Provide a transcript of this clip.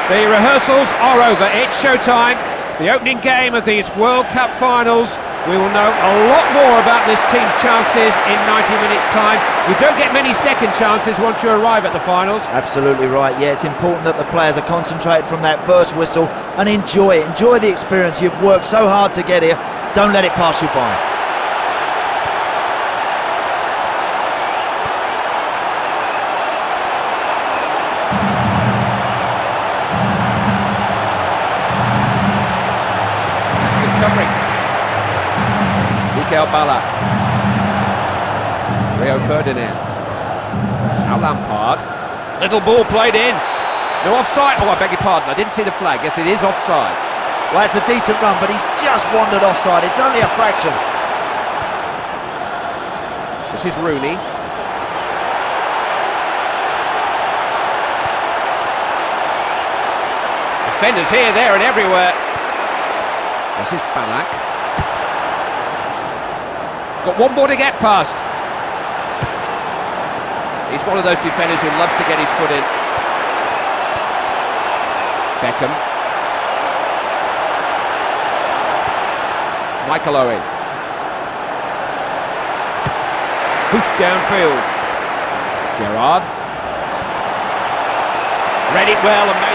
The rehearsals are over, it's showtime. The opening game of these World Cup finals. We will know a lot more about this team's chances in 90 minutes' time. You don't get many second chances once you arrive at the finals. Absolutely right, yeah, it's important that the players are concentrated from that first whistle and enjoy it, enjoy the experience. You've worked so hard to get here, don't let it pass you by. Balak, Rio Ferdinand, now Lampard, little ball played in, no offside, oh I beg your pardon, I didn't see the flag, yes it is offside. Well it's a decent run but he's just wandered offside, it's only a fraction. This is Rooney. Defenders here, there and everywhere. This is Balak. Got one more to get past. He's one of those defenders who loves to get his foot in. Beckham. Michael Owen. Hoof downfield. Gerrard. Read it well and made